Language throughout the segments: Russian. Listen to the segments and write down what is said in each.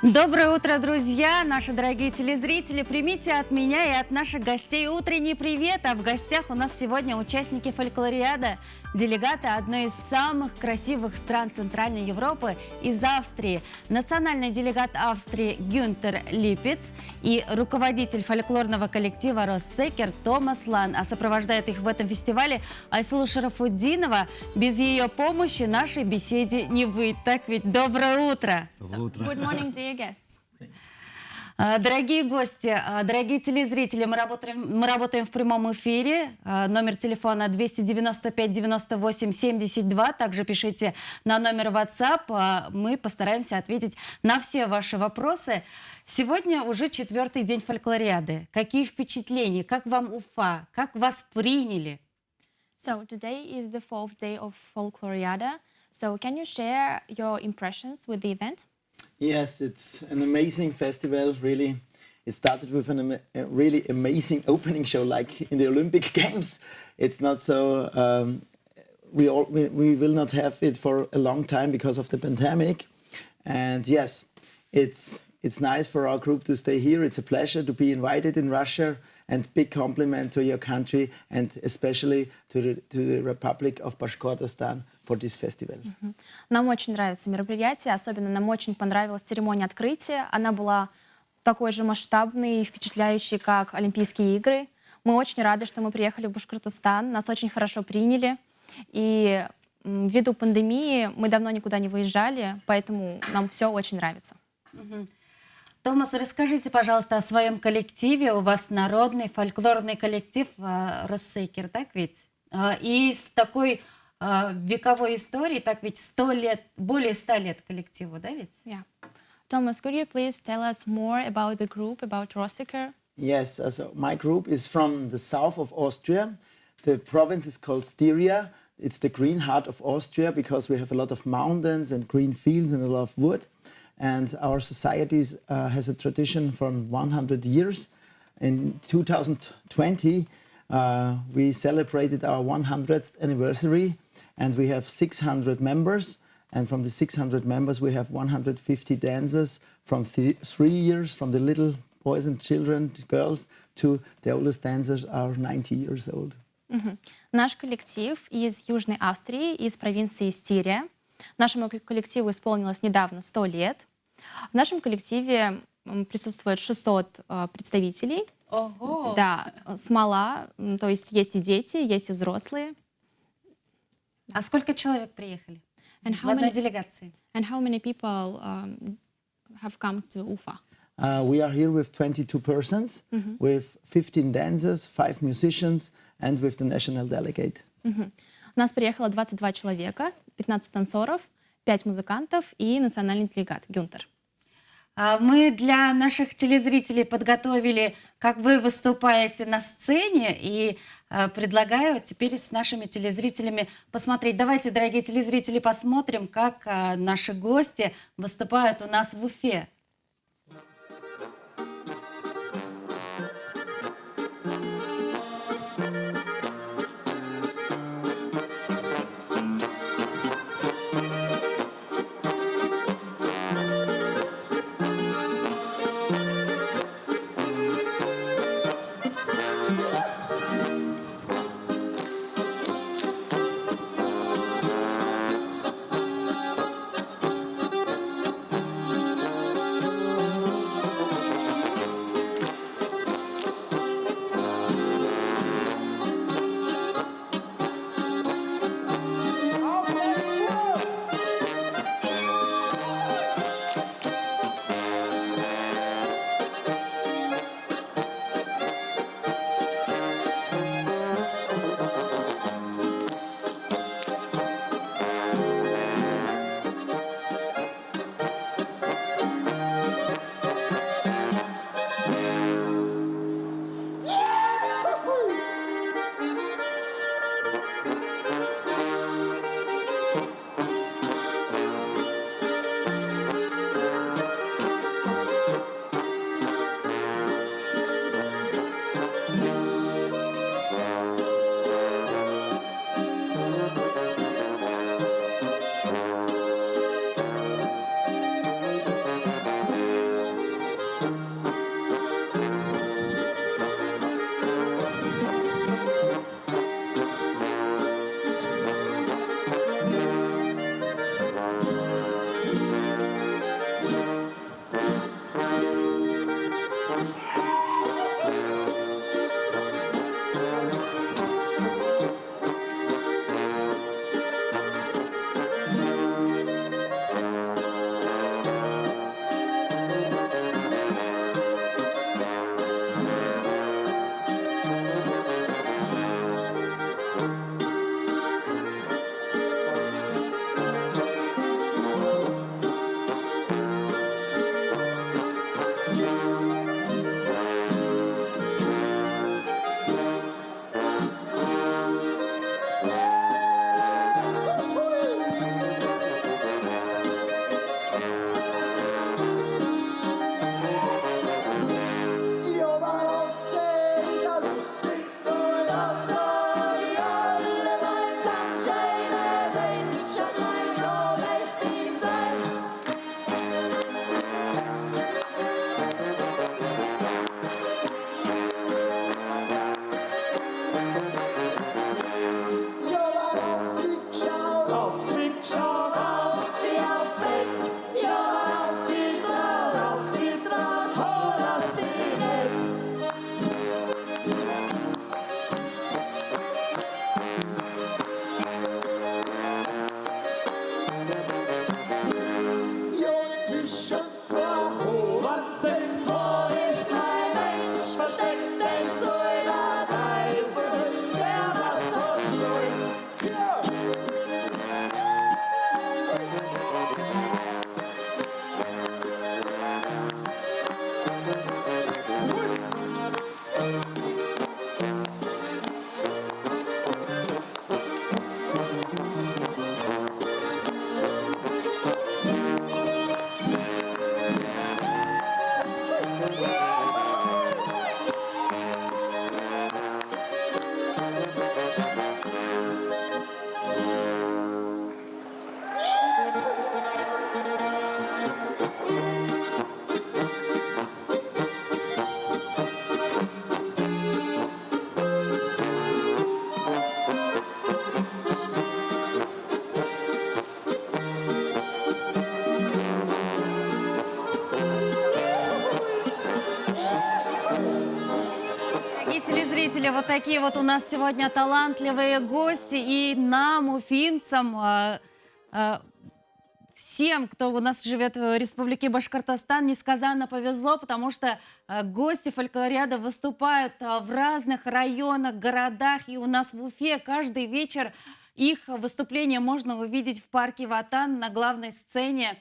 Доброе утро, друзья, наши дорогие телезрители. Примите от меня и от наших гостей утренний привет. А в гостях у нас сегодня участники фольклориада, делегаты одной из самых красивых стран Центральной Европы из Австрии. Национальный делегат Австрии Гюнтер Липец и руководитель фольклорного коллектива Россекер Томас Лан. А сопровождает их в этом фестивале Айсулу Шарафутдинова. Без ее помощи нашей беседе не быть. Так ведь? Доброе утро! Good morning, dear guests. Дорогие гости, дорогие телезрители, мы работаем в прямом эфире. Номер телефона 295-98-72. Также пишите на номер WhatsApp. Мы постараемся ответить на все ваши вопросы. Сегодня уже 4-й день фольклориады. Какие впечатления? Как вам Уфа? Как вас приняли? So today is the 4th day of Folkloriada. So can you share your impressions with the event? Yes, it's an amazing festival, really. It started with a really amazing opening show, like in the Olympic Games. It's not so, we will not have it for a long time because of the pandemic. And yes, it's nice for our group to stay here. It's a pleasure to be invited in Russia. And big compliment to your country and especially to the Republic of Bashkortostan for this festival. Нам очень нравится мероприятие, особенно нам очень понравилась церемония открытия. Она была такой же масштабной и впечатляющей, как Олимпийские игры. Мы очень рады, что мы приехали в Башкортостан, нас очень хорошо приняли. И ввиду пандемии мы давно никуда не выезжали, поэтому нам все очень нравится. Томас, расскажите, пожалуйста, о своем коллективе. У вас народный фольклорный коллектив Россекер, так ведь? И с такой вековой историей, так ведь 100 лет, более 100 лет коллективу, да ведь? Yeah. Thomas, could you please tell us more about the group, about Россекер? Yes, so my group is from the south of Austria. The province is called Styria. It's the green heart of Austria because we have a lot of mountains and green fields and a lot of wood. And our society has a tradition from 100 years. In 2020, we celebrated our 100th anniversary, and we have 600 members. And from the 600 members, we have 150 dancers from 3 years, from the little boys and children, girls, to the oldest dancers are 90 years old. Наш коллектив из Южной Австрии, из провинции Стирия. Нашему коллективу исполнилось недавно 100 лет. В нашем коллективе присутствует 600 представителей. Ого! Да, смола, то есть есть и дети, есть и взрослые. А сколько человек приехали в одной делегации? And how many people have come to Ufa? We are here with 22 persons, with 15 dancers, 5 musicians, and with the national delegate. У нас приехало 22 человека, 15 танцоров, 5 музыкантов и национальный делегат Гюнтер. Мы для наших телезрителей подготовили, как вы выступаете на сцене, и предлагаю теперь с нашими телезрителями посмотреть. Давайте, дорогие телезрители, посмотрим, как наши гости выступают у нас в Уфе. телезрители, вот такие вот у нас сегодня талантливые гости. И нам, уфимцам, всем, кто у нас живет в Республике Башкортостан, несказанно повезло, потому что гости фольклориады выступают в разных районах, городах. И у нас в Уфе каждый вечер их выступления можно увидеть в парке Ватан на главной сцене.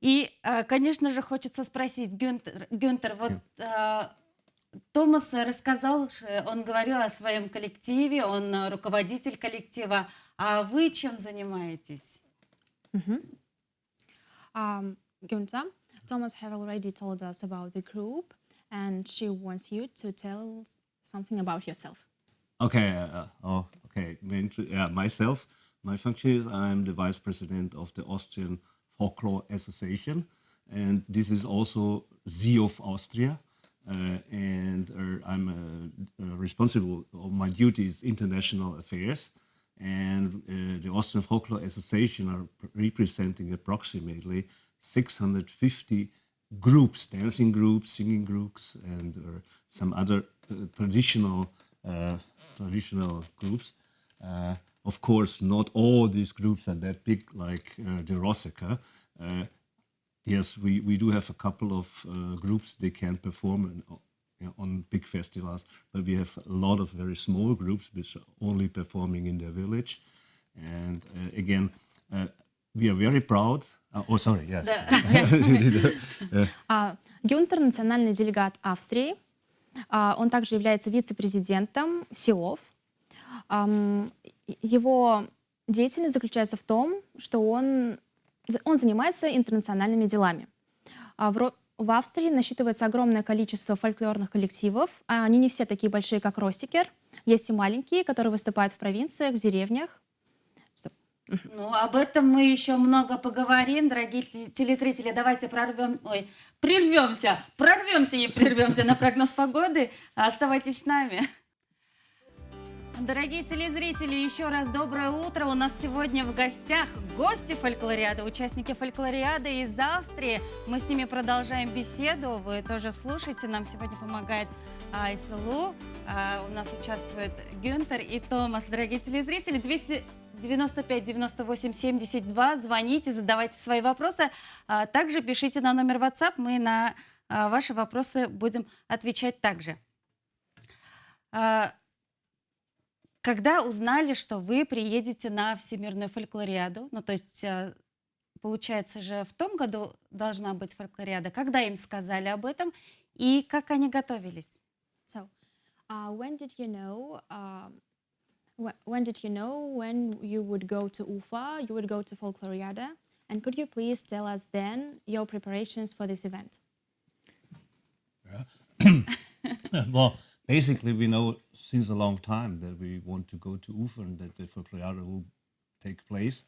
И, конечно же, хочется спросить, Гюнтер, вот Томас рассказал, он говорил о своем коллективе, он руководитель коллектива. А вы чем занимаетесь? Günther, Thomas have already told us about the group, and she wants you to tell something about yourself. Okay, okay. Myself, my function is I'm the vice president of the Austrian Folklore Association, and this is also Z of Austria. And I'm responsible. My duty is international affairs, and the Austrian Folklore Association are representing approximately 650 groups, dancing groups, singing groups, and some other traditional groups. Of course, not all these groups are that big like the Roseka. Yes, we do have a couple of groups they can perform on big festivals, but we have a lot of very small groups which are only performing in their village. And again, we are very proud. Oh, sorry, yes. Гюнтер — национальный делегат Австрии. Он также является вице-президентом СИОВ. Его деятельность заключается в том, что он занимается интернациональными делами. В Австрии насчитывается огромное количество фольклорных коллективов. Они не все такие большие, как Ростикер. Есть и маленькие, которые выступают в провинциях, в деревнях. Ну, об этом мы еще много поговорим, дорогие телезрители. Давайте прервемся на прогноз погоды. Оставайтесь с нами. Дорогие телезрители, еще раз доброе утро. У нас сегодня в гостях гости фольклориады, участники фольклориады из Австрии. Мы с ними продолжаем беседу. Вы тоже слушайте. Нам сегодня помогает Айсулу. У нас участвует Гюнтер и Томас. Дорогие телезрители, 295-98-72. Звоните, задавайте свои вопросы. Также пишите на номер WhatsApp. Мы на ваши вопросы будем отвечать также. Когда узнали, что вы приедете на Всемирную фольклориаду, ну то есть, получается же, в том году должна быть фольклориада, когда им сказали об этом и как они готовились? So, when did you know? When did you know when you would go to Ufa? You would go to Folkloriada, and could you please tell us then your preparations for this event? Well, basically, we know since a long time that we want to go to Ufa and that the Folkloriada will take place.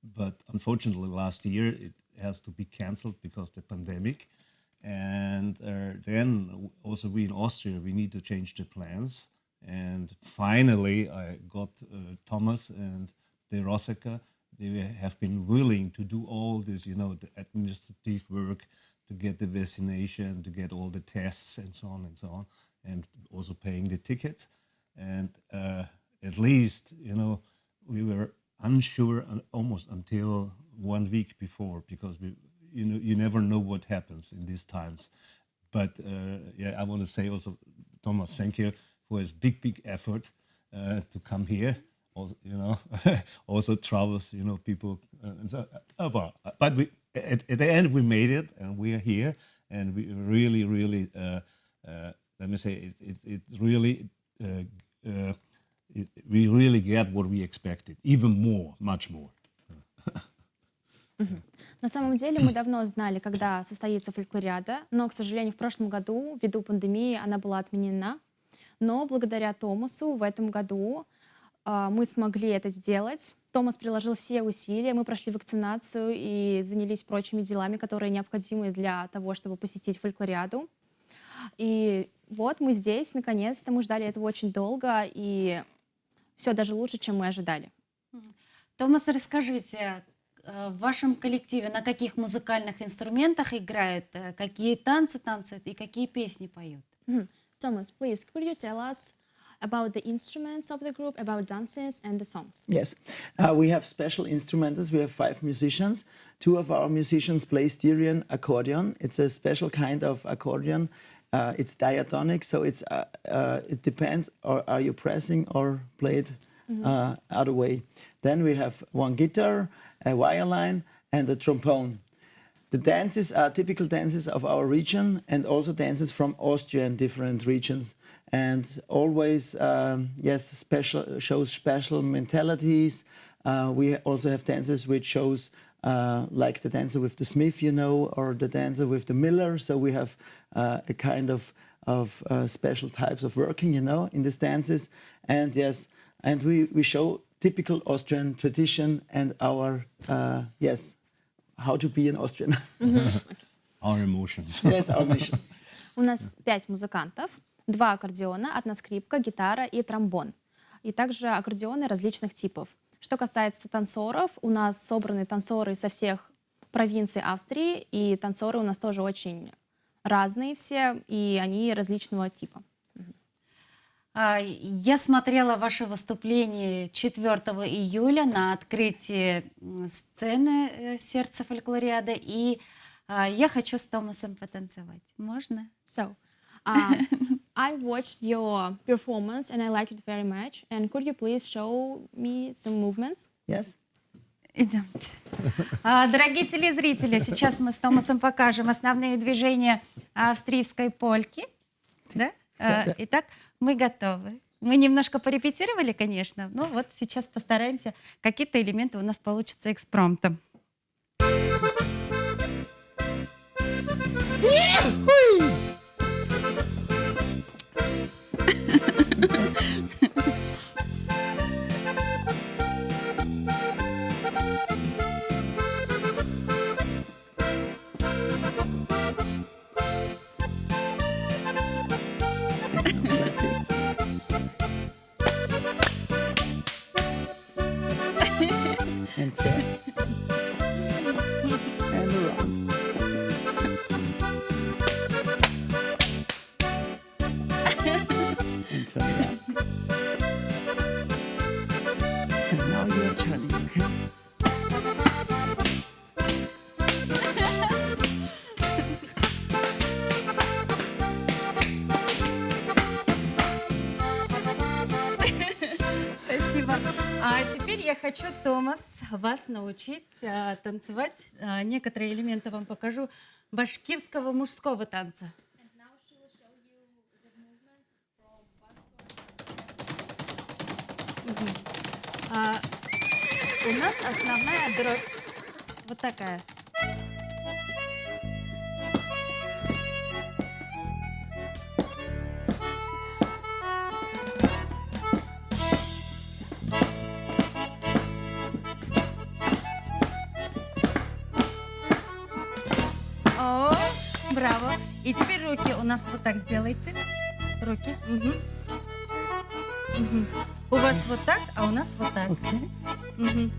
But unfortunately, last year it has to be cancelled because of the pandemic. And then also we in Austria, we need to change the plans. And finally, I got Thomas and the Roseka. They have been willing to do all this, you know, the administrative work to get the vaccination, to get all the tests and so on and so on. And also paying the tickets. And at least, you know, we were unsure almost until 1 week before, because you never know what happens in these times. But yeah, I want to say also, Thomas, thank you for his big effort to come here. Also, you know, also travels, you know, people. But we, at the end, we made it, and we are here, and we really. Let me say, we really get what we expected, even more, much more. На самом деле мы давно знали, когда состоится фольклориада, но, к сожалению, в прошлом году, ввиду пандемии, она была отменена. Но благодаря Томасу в этом году мы смогли это сделать. Томас приложил все усилия, мы прошли вакцинацию и занялись прочими делами, которые необходимы для того, чтобы посетить фольклориаду. И вот мы здесь, наконец-то, мы ждали этого очень долго, и все даже лучше, чем мы ожидали. Томас, расскажите, в вашем коллективе на каких музыкальных инструментах играют, какие танцы танцуют и какие песни поют? Thomas, please, could you tell us about the instruments of the group, about dances and the songs? Yes, we have special instrumentals. We have 5 musicians. 2 of our musicians play Styrian accordion. It's a special kind of accordion. It's diatonic, so it depends. Or are you pressing or play it other way? Then we have 1 guitar, a violin, and a trombone. The dances are typical dances of our region and also dances from Austria in different regions. And always, shows special mentalities. We also have dances which shows like the dancer with the smith, or the dancer with the miller. So we have a kind of special types of working, in these dances. And yes, and we show typical Austrian tradition and our, how to be an Austrian. Our emotions. Yes, our missions. У нас 5 музыкантов, 2 аккордеона, 1 скрипка, гитара и тромбон. И также аккордеоны различных типов. Что касается танцоров, у нас собраны танцоры со всех провинций Австрии, и танцоры у нас тоже очень разные все, и они различного типа. Я смотрела ваше выступление 4 июля на открытии сцены «Сердце фольклориады», и я хочу с Томасом потанцевать. Можно? So, I watched your performance and I liked it very much. And could you please show me some movements? Yes. Идемте. Дорогие телезрители, сейчас мы с Томасом покажем основные движения австрийской польки. Да? Итак, мы готовы. Мы немножко порепетировали, конечно, но вот сейчас постараемся. Какие-то элементы у нас получатся экспромтом. And turn. And around. And turn around. And now you're turning, okay? Спасибо. А теперь я хочу, Томас, вас научить танцевать. Некоторые элементы вам покажу башкирского мужского танца. У нас основная дробь вот такая. О, браво. И теперь руки у нас вот так сделайте. Руки. У вас вот так, а у нас вот так. Okay. Мгм.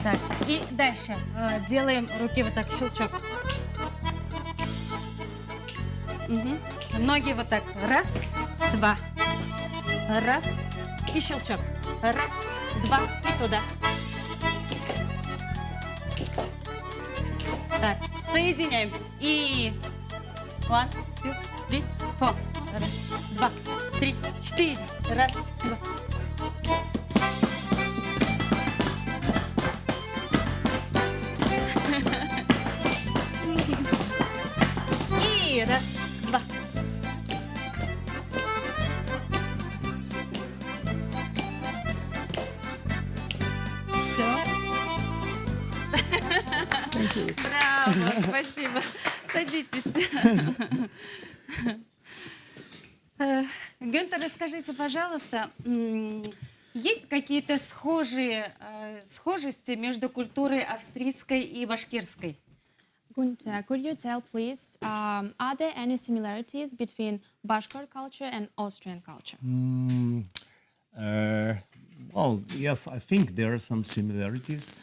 Так, и дальше делаем руки вот так, щелчок. Мгм. Ноги вот так. Раз, два. Раз. И щелчок. Раз, два. И туда. Так, соединяем. И... One, two, three, four. Раз, два, три, 4. Раз, два. И раз, два. Все. Браво, спасибо. Садитесь. Гюнтер, расскажите, пожалуйста, есть какие-то схожести между культурой австрийской и башкирской? Gunther, could you tell, please, are there any similarities between Bashkir culture and Austrian culture? Well, yes, I think there are some similarities.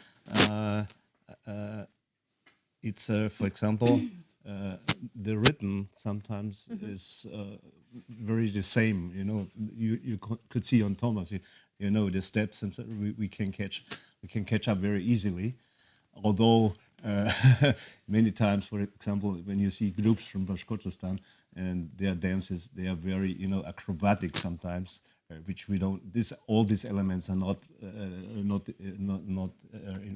It's, for example, the written sometimes is very the same. You know, you could see on Thomas, you know, the steps, and so we can catch up very easily. Although many times, for example, when you see groups from Bashkortostan and their dances, they are very, you know, acrobatic sometimes, which we don't. All these elements are not in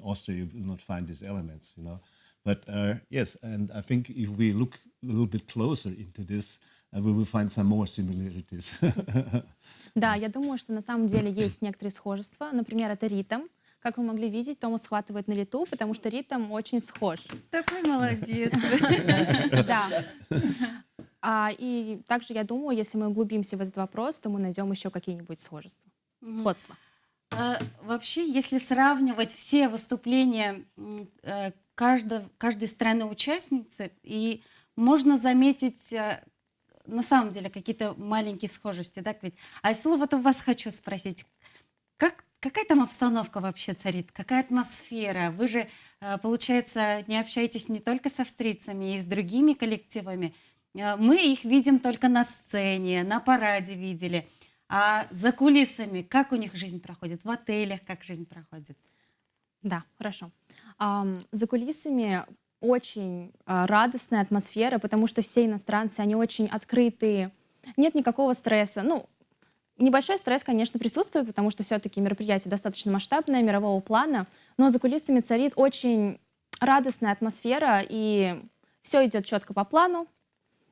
Austria. You will not find these elements, you know. But yes, and I think if we look a little bit closer into this, we will find some more similarities. Да, я думаю, что на самом деле есть некоторые схожества. Например, это ритм. Как вы могли видеть, Томас схватывает на лету, потому что ритм очень схож. Такой молодец. Да. И также я думаю, если мы углубимся в этот вопрос, то мы найдем еще какие-нибудь сходства. Вообще, если сравнивать все выступления каждой страны-участницы, и можно заметить на самом деле какие-то маленькие схожести, да, ведь? А если вот у вас хочу спросить, какая там обстановка вообще царит? Какая атмосфера? Вы же, получается, не общаетесь не только с австрийцами, и с другими коллективами. Мы их видим только на сцене, на параде видели. А за кулисами, как у них жизнь проходит? В отелях как жизнь проходит? Да, хорошо. За кулисами очень радостная атмосфера, потому что все иностранцы, они очень открытые. Нет никакого стресса. Ну, небольшой стресс, конечно, присутствует, потому что все-таки мероприятие достаточно масштабное, мирового плана, но за кулисами царит очень радостная атмосфера, и все идет четко по плану,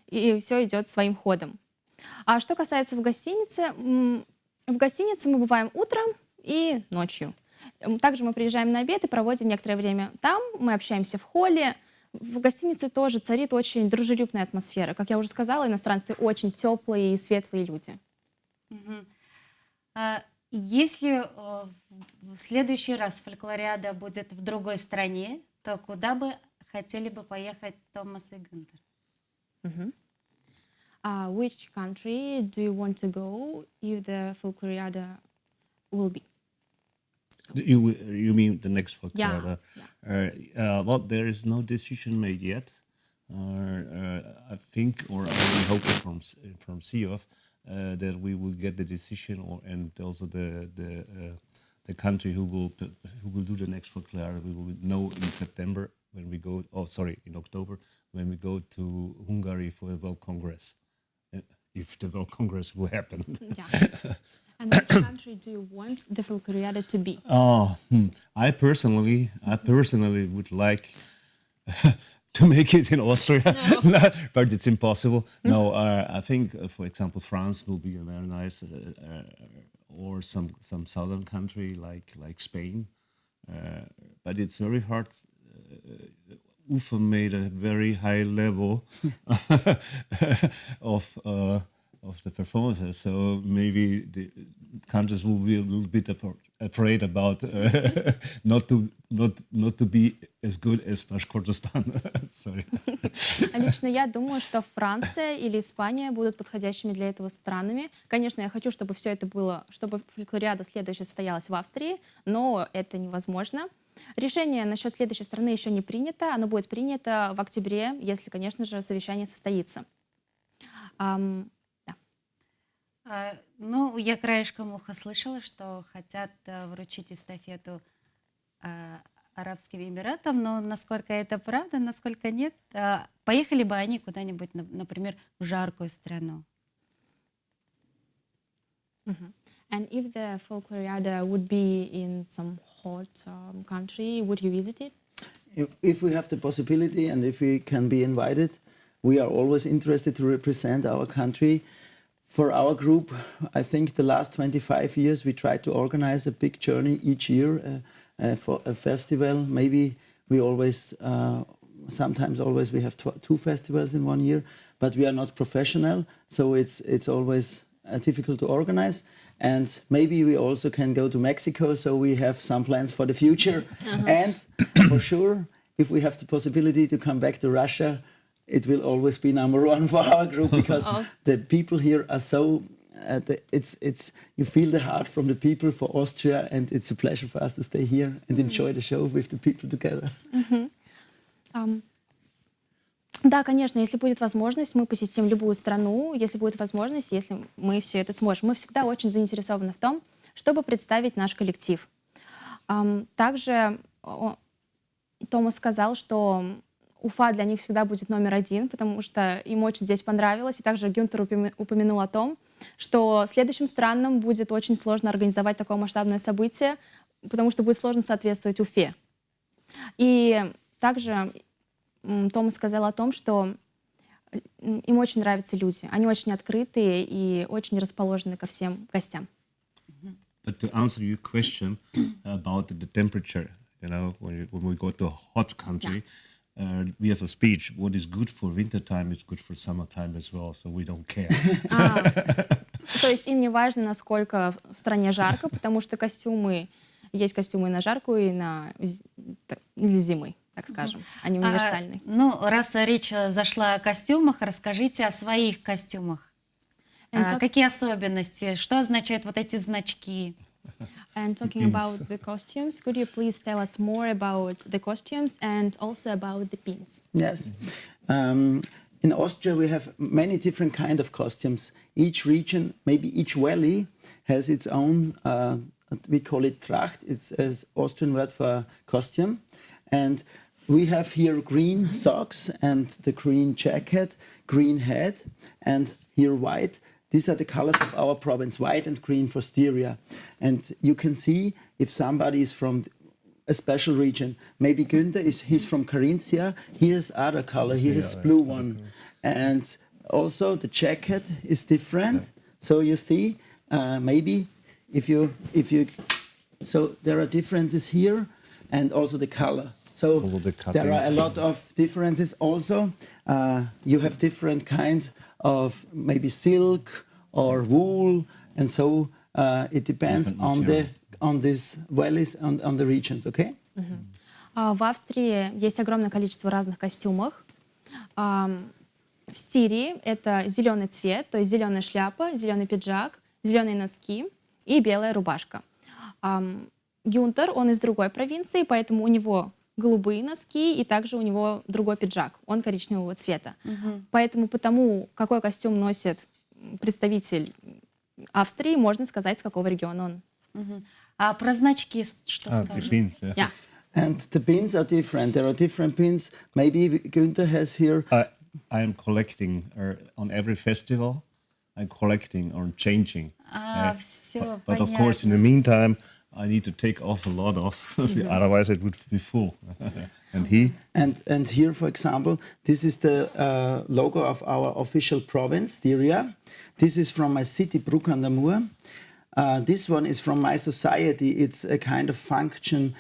и все идет своим ходом. А что касается в гостинице мы бываем утром и ночью. Также мы приезжаем на обед и проводим некоторое время там, мы общаемся в холле. В гостинице тоже царит очень дружелюбная атмосфера. Как я уже сказала, иностранцы очень теплые и светлые люди. Если в следующий раз фольклориада будет в другой стране, то куда бы хотели бы поехать Томас и Гюнтер? Which country do you want to go if the folkloriada will be? You mean the next folkloriada? Yeah. Well, there is no decision made yet. I think, or I hope from CEOF that we will get the decision, and also the country who will do the next folkloriada. We will know in September when we go. Oh, sorry, in October when we go to Hungary for the World Congress. If the World Congress will happen. Yeah. And which country do you want the folkloriada to be? I personally would like to make it in Austria, but it's impossible. No, I think, for example, France will be a very nice, or some southern country like Spain. But it's very hard. Ufa made a very high level of the performances, so maybe the countries will be a little bit afraid about not to be as good as Bashkortostan. Sorry. Лично я думаю, что Франция или Испания будут подходящими для этого странами. Конечно, я хочу, чтобы все это было, чтобы фольклориада следующая состоялась в Австрии, но это невозможно. Решение насчет следующей страны еще не принято. Оно будет принято в октябре, если, конечно же, совещание состоится. Ну, я краешком уха слышала, что хотят вручить эстафету Арабским Эмиратам, но насколько это правда, насколько нет, поехали бы они куда-нибудь, например, в жаркую страну. And if the folkloriada would be in some hot country, would you visit it? If we have the possibility and if we can be invited, we are always interested to represent our country. For our group, I think the last 25 years we tried to organize a big journey each year for a festival. Maybe we always, sometimes always we have two festivals in 1 year, but we are not professional, so it's always difficult to organize. And maybe we also can go to Mexico, so we have some plans for the future. And for sure, if we have the possibility to come back to Russia, it will always be #1 for our group, because the people here are so it's you feel the heart from the people for Austria, and it's a pleasure for us to stay here and enjoy the show with the people together. Да, конечно, если будет возможность, мы посетим любую страну, если будет возможность, если мы все это сможем. Мы всегда очень заинтересованы в том, чтобы представить наш коллектив. Также Томас сказал, что Уфа для них всегда будет номер один, потому что им очень здесь понравилось. И также Гюнтер упомянул о том, что следующим странам будет очень сложно организовать такое масштабное событие, потому что будет сложно соответствовать Уфе. И также Томас сказал о том, что им очень нравятся люди. Они очень открытые и очень расположены ко всем гостям. But to answer your question about the temperature, when we go to a hot country, we have a speech. What is good for wintertime is good for summertime as well, so we don't care. То есть им не важно, насколько в стране жарко, потому что есть костюмы на жаркую и для зимы, так скажем. Они универсальные. Раз речь зашла о костюмах, расскажите о своих костюмах. Какие особенности? Что означают вот эти значки? And talking about the costumes, could you please tell us more about the costumes and also about the pins? Yes. In Austria, we have many different kind of costumes. Each region, maybe each valley, has its own. We call it Tracht. It's an Austrian word for costume, and we have here green socks and the green jacket, green hat, and here white. These are the colors of our province, white and green for Styria. And you can see if somebody is from a special region. Maybe Günther, he's from Carinthia. He has other color. He has blue one. And also the jacket is different. So you see, maybe if you, so there are differences here and also the color. So there are a lot of differences also. You have different kinds of maybe silk or wool, and so it depends on these valleys, on the regions, okay? В Австрии есть огромное количество разных костюмов. В Стирии это зеленый цвет, то есть зеленая шляпа, зеленый пиджак, зеленые носки и белая рубашка. Гюнтер, он из другой провинции, поэтому у него голубые носки, и также у него другой пиджак, он коричневого цвета. Поэтому потому, какой костюм носит представитель Австрии, можно сказать, с какого региона он. А про значки что скажете? Pins, yeah. And the pins are different. There are different pins. Maybe Günther has here. I'm collecting on every festival. I'm collecting or changing. Все but of course, in the meantime, I need to take off a lot of, otherwise it would be full. And here, for example, this is the logo of our official province, Styria. This is from my city, Bruck an der Mur. This one is from my society. It's a kind of function.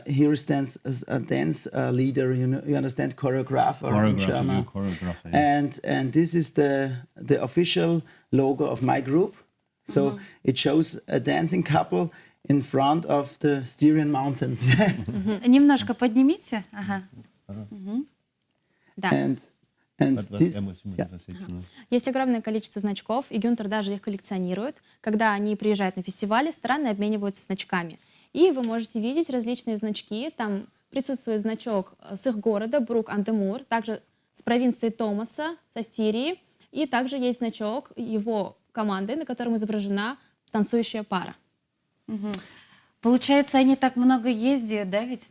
Here stands a dance leader, you understand, choreographer in German. And this is the official logo of my group. So it shows a dancing couple in front of the Styrian mountains. Немножко поднимите. Ага. Да. And this, Есть огромное количество значков, и Гюнтер даже их коллекционирует. Когда они приезжают на фестивали, страны обмениваются значками. И вы можете видеть различные значки. Там присутствует значок с их города, Брук ан дер Мур, также с провинции Томаса, со Стирии. И также есть значок его команды, на котором изображена танцующая пара. Получается, они так много ездят, да, ведь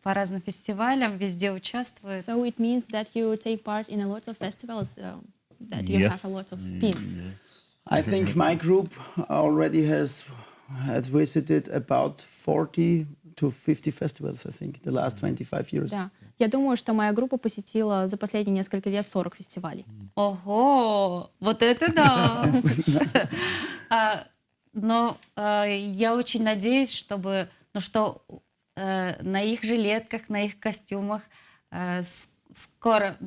по разным фестивалям, везде участвуют. So it means that you take part in a lot of festivals, that you have a lot of pins. I think my group already has visited about 40 to 50 festivals, I think, the last 25 years. Да. Я думаю, что моя группа посетила за последние несколько лет 40 фестивалей. Ого, вот это да! Но я очень надеюсь, что на их жилетках, на их костюмах в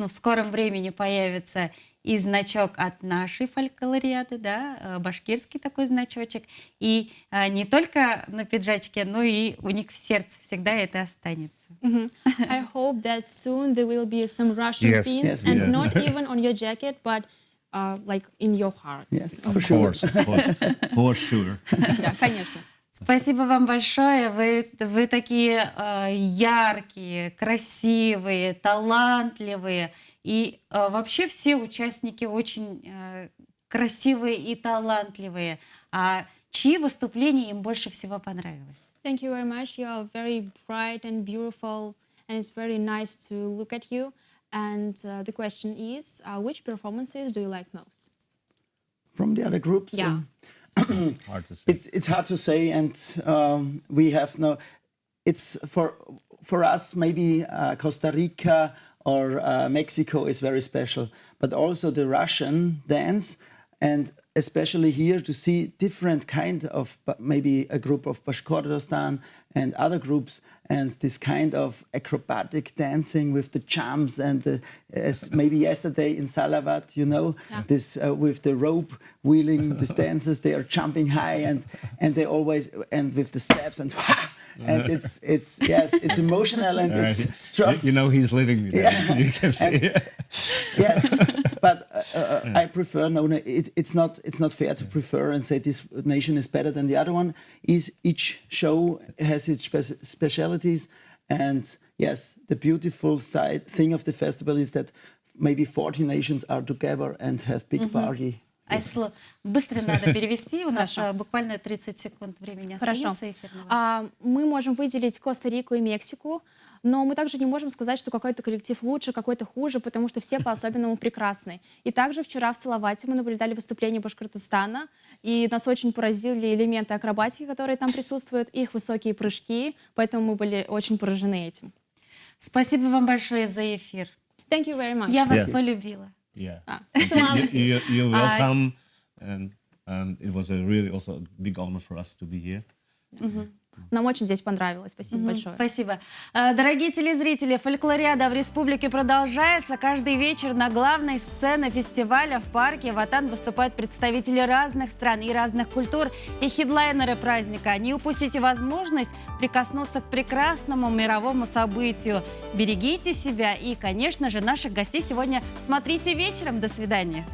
скором времени появится и значок от нашей фольклориады, да, башкирский такой значочек. И не только на пиджачке, но и у них в сердце всегда это останется. I hope that soon there will be some Russian pins, and not even on your jacket, but like in your heart. Yes, Of for sure. course, for sure. Да, конечно. Спасибо вам большое. Вы такие яркие, красивые, талантливые. И вообще все участники очень красивые и талантливые. А чьи выступления им больше всего понравилось? Thank you very much. You are very bright and beautiful, and it's very nice to look at you. And the question is, which performances do you like most? From the other groups? Yeah. Hard to say. It's hard to say, and we have no. It's for us maybe Costa Rica or Mexico is very special, but also the Russian dance, and especially here to see different kind of maybe a group of Bashkortostan and other groups, and this kind of acrobatic dancing with the jumps and as maybe yesterday in Salavat, you know, this with the rope wheeling, these dancers, they are jumping high and they always and with the steps and and it's yes, it's emotional and it's strong. You know he's living with that. You can see. Yes, but I prefer no. It's not fair to prefer and say this nation is better than the other one. Each show has its specialities, and yes, the beautiful thing of the festival is that maybe 40 nations are together and have big party. Айслу, быстро надо перевести. У нас Хорошо. буквально 30 секунд времени Хорошо. остается эфирного. Мы можем выделить Коста-Рику и Мексику, но мы также не можем сказать, что какой-то коллектив лучше, какой-то хуже, потому что все по-особенному прекрасны. И также вчера в Салавате мы наблюдали выступление Башкортостана, и нас очень поразили элементы акробатики, которые там присутствуют, их высокие прыжки, поэтому мы были очень поражены этим. Спасибо вам большое за эфир. Thank you very much. Я вас Yeah. полюбила. Yeah. Слава. You're welcome, and it was a really also a big honor for us to be here. Нам очень здесь понравилось. Спасибо большое. Спасибо. Дорогие телезрители, фольклориада в республике продолжается. Каждый вечер на главной сцене фестиваля в парке Ватан выступают представители разных стран и разных культур и хедлайнеры праздника. Не упустите возможность прикоснуться к прекрасному мировому событию. Берегите себя и, конечно же, наших гостей сегодня смотрите вечером. До свидания.